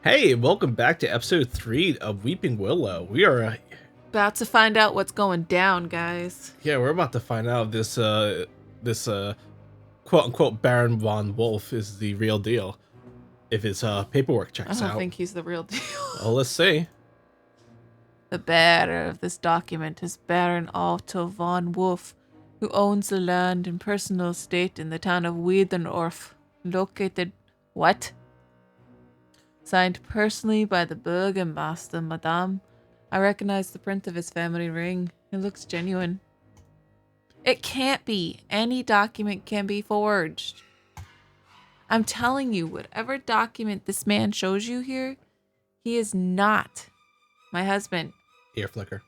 Hey, welcome back to episode 3 of Weeping Willow. We are, About to find out what's going down, guys. we're about to find out if this quote-unquote Baron von Wolf is the real deal. If his paperwork I checks don't out. think he's the real deal. Well, let's see. The bearer of this document is Baron Otto von Wolf, who owns the land and personal estate in the town of Wiedenorf, located... What? Signed personally by the Burgomaster, Madame. I recognize the print of his family ring. It looks genuine. It can't be. Any document can be forged. I'm telling you, whatever document this man shows you here, he is not my husband. Ear flicker.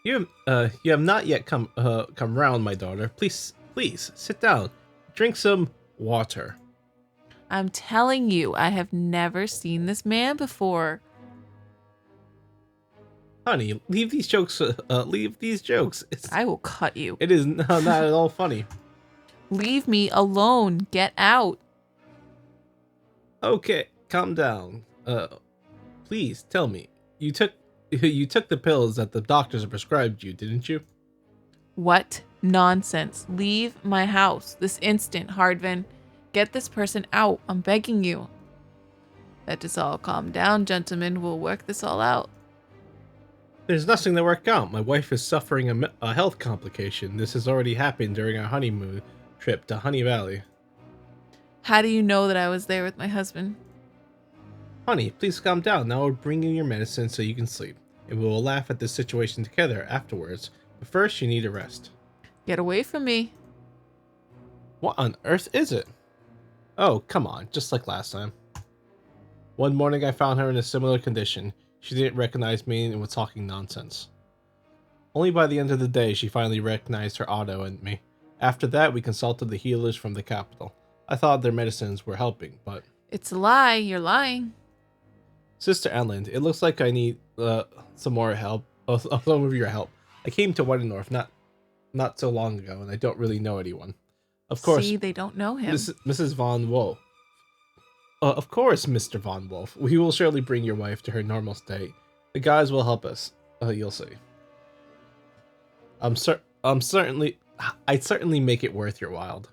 You have not yet come round, my daughter. Please sit down. Drink some water. I'm telling you, I have never seen this man before. Honey, leave these jokes. Leave these jokes. I will cut you. It is not at all funny. Leave me alone. Get out. Okay, calm down. Please tell me, you took the pills that the doctors prescribed you, didn't you? What nonsense. Leave my house this instant, Hardvin. Get this person out. I'm begging you. Let us all calm down, gentlemen. We'll work this all out. There's nothing to work out. My wife is suffering a health complication. This has already happened during our honeymoon trip to Honey Valley. How do you know that I was there with my husband? Honey, please calm down. Now we'll bring you your medicine so you can sleep. And we will laugh at this situation together afterwards. But first, you need a rest. Get away from me. What on earth is it? Oh, come on, just like last time. One morning I found her in a similar condition. She didn't recognize me and was talking nonsense. Only by the end of the day she finally recognized her Otto and me. After that we consulted the healers from the capital. I thought their medicines were helping, but... It's a lie. You're lying. Sister Elend, it looks like I need some more help. Some of your help. I came to Wiedenorf not so long ago and I don't really know anyone. Of course. See, they don't know him. Mrs. Von Wolf. Of course, Mr. Von Wolf. We will surely bring your wife to her normal state. The guys will help us. You'll see. I'd certainly make it worth your while.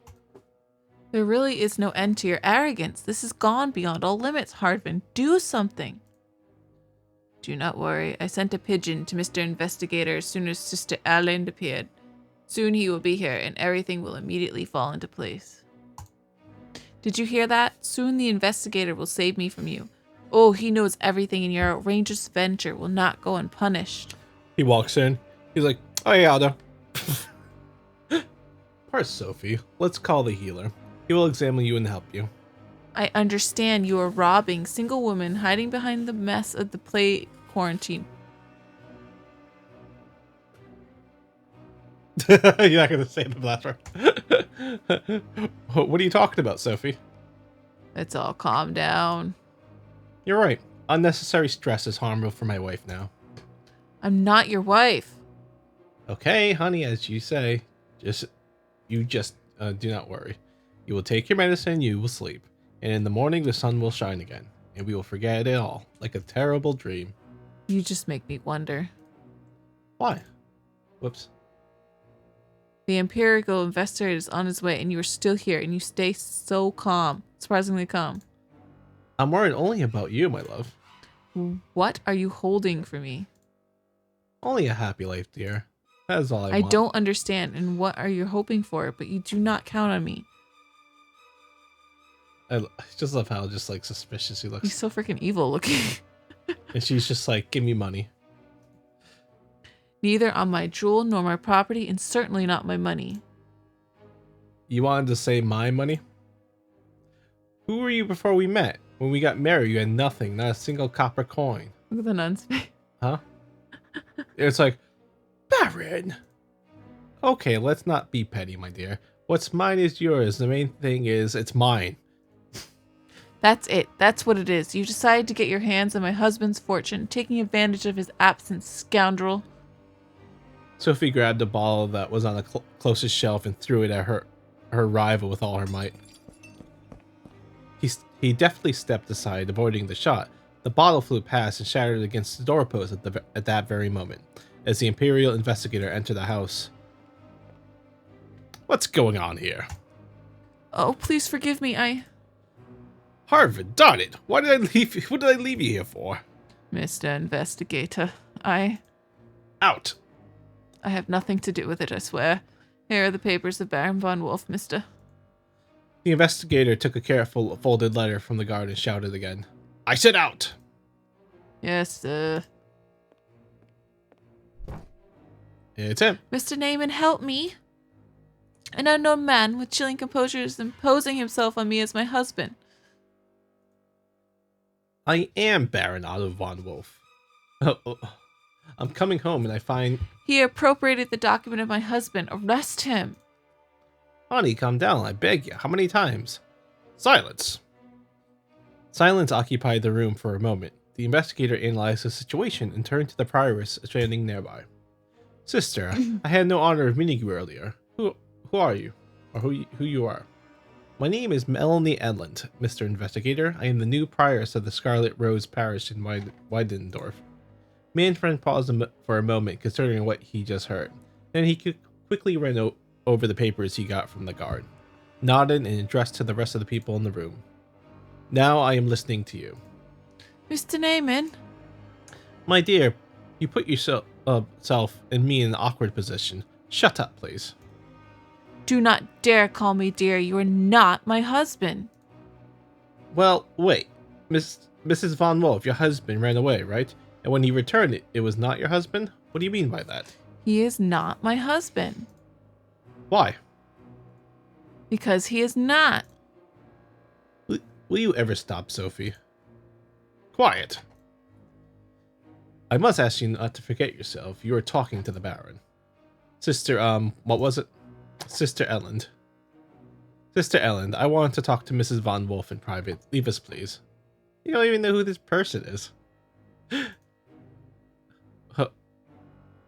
There really is no end to your arrogance. This has gone beyond all limits, Hardvin. Do something. Do not worry. I sent a pigeon to Mr. Investigator as soon as Sister Erland appeared. Soon he will be here, and everything will immediately fall into place. Did you hear that? Soon the investigator will save me from you. Oh, he knows everything, and your outrageous venture will not go unpunished. He walks in. He's like, oh yeah, Otto. Poor Sophie. Let's call the healer. He will examine you and help you. I understand you are robbing single women hiding behind the mess of the plague quarantine. You're not going to say the last word. What are you talking about, Sophie? Let's all calm down. You're right. Unnecessary stress is harmful for my wife now. I'm not your wife. Okay, honey, as you say. You just do not worry. You will take your medicine, you will sleep. And in the morning, the sun will shine again. And we will forget it all, like a terrible dream. You just make me wonder. Why? Whoops. The empirical investigator is on his way, and you are still here, and you stay so calm. Surprisingly calm. I'm worried only about you, my love. What are you holding for me? Only a happy life, dear. That is all I want. I don't understand, and what are you hoping for, but you do not count on me. I just love how just like suspicious he looks. He's so freaking evil looking. And she's just like, give me money. Neither on my jewel nor my property, and certainly not my money. You wanted to say my money? Who were you before we met? When we got married, you had nothing, not a single copper coin. Look at the nun's face. Huh? It's like, Baron! Okay, let's not be petty, my dear. What's mine is yours. The main thing is, it's mine. That's it. That's what it is. You decided to get your hands on my husband's fortune, taking advantage of his absence, scoundrel. Sophie grabbed a bottle that was on the closest shelf and threw it at her rival with all her might. He deftly stepped aside, avoiding the shot. The bottle flew past and shattered against the doorpost at that very moment, as the Imperial investigator entered the house. What's going on here? Oh, please forgive me. Harvard, darn it! What did I leave you here for? Mr. Investigator, Out! I have nothing to do with it, I swear. Here are the papers of Baron von Wolf, mister. The investigator took a careful folded letter from the guard and shouted again. I said out! Yes, sir. It's him. Mr. Naaman, help me. An unknown man with chilling composure is imposing himself on me as my husband. I am Baron Otto von Wolf. I'm coming home and I find... He appropriated the document of my husband. Arrest him. Honey, calm down, I beg you. How many times? Silence. Silence occupied the room for a moment. The investigator analyzed the situation and turned to the prioress standing nearby. Sister, I had no honor of meeting you earlier. Who are you? Or who you are? My name is Melanie Edland, Mr. Investigator. I am the new prioress of the Scarlet Rose Parish in Weidendorf. Manfred paused for a moment, considering what he just heard. Then he quickly ran over the papers he got from the guard, nodded and addressed to the rest of the people in the room. Now I am listening to you. Mr. Naaman? My dear, you put yourself and me in an awkward position. Shut up, please. Do not dare call me dear. You are not my husband. Well, wait. Mrs. Von Wolf, your husband ran away, right? And when he returned, it was not your husband? What do you mean by that? He is not my husband. Why? Because he is not. Will you ever stop, Sophie? Quiet. I must ask you not to forget yourself. You are talking to the Baron. Sister, what was it? Sister Elland. Sister Elland, I want to talk to Mrs. Von Wolf in private. Leave us, please. You don't even know who this person is.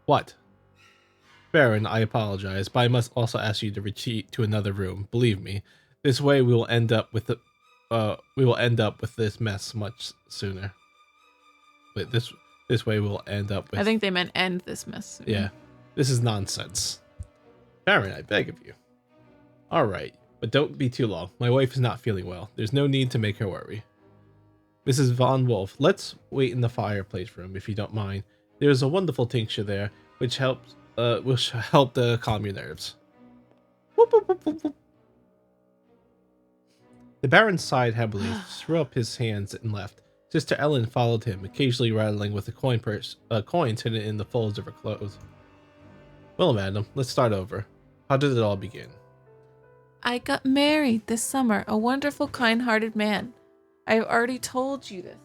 What? Baron, I apologize, but I must also ask you to retreat to another room. Believe me, this way we will end up with this mess much sooner. Wait, this way we'll end up with... I think they meant end this mess sooner. Yeah, this is nonsense. Baron, I beg of you. Alright, but don't be too long. My wife is not feeling well. There's no need to make her worry. Mrs. Von Wolf, let's wait in the fireplace room if you don't mind. There's a wonderful tincture there, which helps will help to calm your nerves. Whoop, whoop, whoop, whoop, whoop. The Baron sighed heavily, threw up his hands, and left. Sister Ellen followed him, occasionally rattling with a coins hidden in the folds of her clothes. Well, madam, let's start over. How did it all begin? I got married this summer. A wonderful, kind-hearted man. I have already told you this.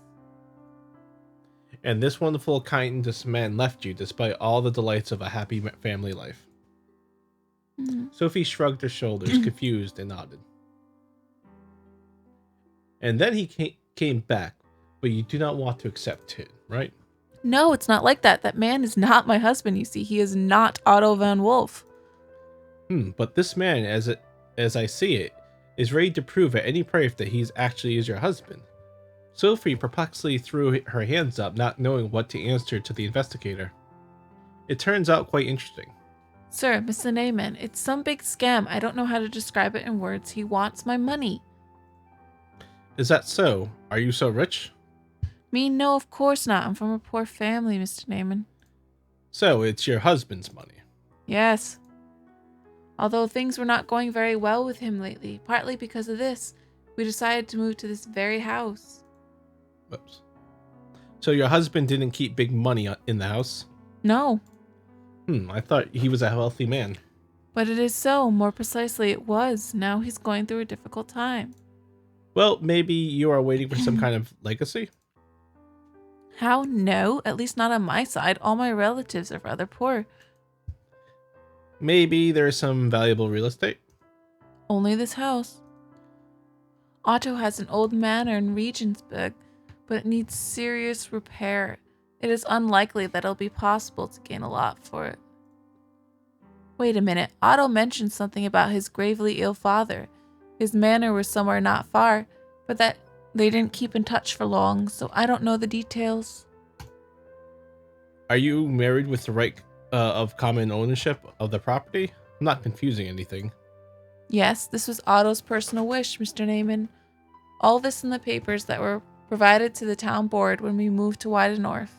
And this wonderful, kindness man left you despite all the delights of a happy family life. Sophie shrugged her shoulders, confused, and nodded. And then he came back, but you do not want to accept it, right? No, it's not like that. That man is not my husband, you see. He is not Otto von Wolf. But this man, as I see it, is ready to prove at any price that he actually is your husband. Sophie perplexedly threw her hands up, not knowing what to answer to the investigator. It turns out quite interesting. Sir, Mr. Naaman, it's some big scam. I don't know how to describe it in words. He wants my money. Is that so? Are you so rich? Me? No, of course not. I'm from a poor family, Mr. Naaman. So it's your husband's money? Yes. Although things were not going very well with him lately, partly because of this, we decided to move to this very house. Whoops. So your husband didn't keep big money in the house? No. I thought he was a wealthy man. But it is so. More precisely, it was. Now he's going through a difficult time. Well, maybe you are waiting for some kind of legacy? How? No, at least not on my side. All my relatives are rather poor. Maybe there's some valuable real estate? Only this house. Otto has an old manor in Regensburg, but it needs serious repair. It is unlikely that it'll be possible to gain a lot for it. Wait a minute. Otto mentioned something about his gravely ill father. His manor was somewhere not far. but that they didn't keep in touch for long, so I don't know the details. Are you married with the right of common ownership of the property? I'm not confusing anything. Yes, this was Otto's personal wish, Mr. Naaman. All this in the papers that were provided to the town board when we moved to Wydenorth.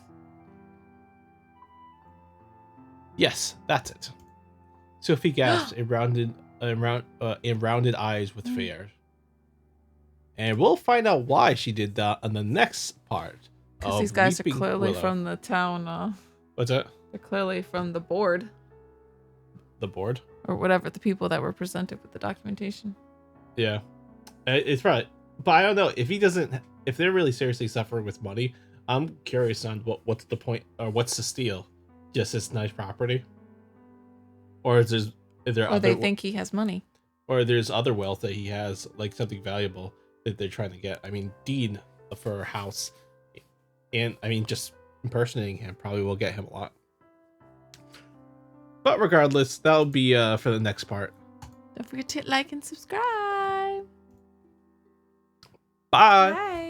Yes, that's it. Sophie gasps in rounded eyes with fear. And we'll find out why she did that on the next part. Because these guys Weeping are clearly Willow. from the town. What's that? They're clearly from the board. The board? Or whatever, the people that were presented with the documentation. Yeah. It's right. But I don't know. If they're really seriously suffering with money, I'm curious on what's the point, or what's the steal? Just this nice property? Or is there Or other, they think he has money. or there's other wealth that he has, like something valuable that they're trying to get. I mean, Dean for a house, and I mean, just impersonating him probably will get him a lot. But regardless, that'll be for the next part. Don't forget to hit like and subscribe. Bye. Bye.